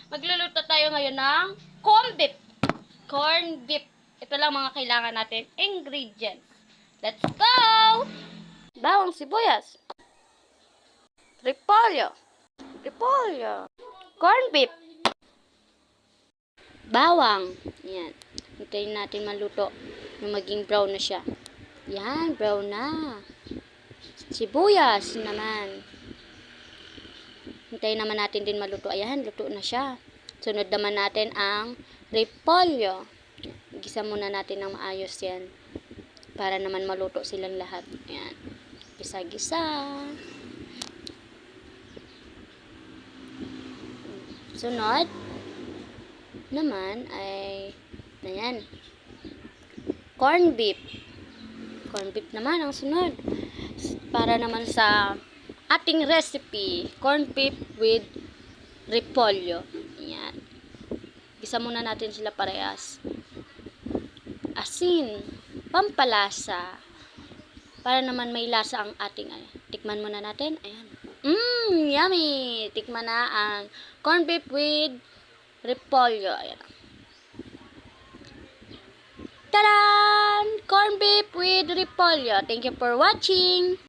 Magluluto tayo ngayon ng corn beef. Corn beef. Ito lang mga kailangan natin ingredients. Let's go! Bawang sibuyas. Repolyo. Corn beef. Bawang. Yan. Hintayin natin maluto. Nung maging brown na siya. Yan, brown na. Sibuyas naman. Hintayin naman natin din maluto. Ayan, luto na siya. Sunod naman natin ang repolyo. Gisa muna natin ng maayos yan. Para naman maluto silang lahat. Ayan. Gisa-gisa. Sunod naman ay ayan. Corn beef. Corn beef naman ang sunod. Para naman sa ating recipe, corn beef with repolyo. Ayan. Gisa muna natin sila parehas. Asin, pampalasa. Para naman may lasa ang ating tikman muna natin. Ayan. Yummy! Tikman na ang corn beef with repolyo. Ayan. Taran! Corn beef with repolyo. Thank you for watching.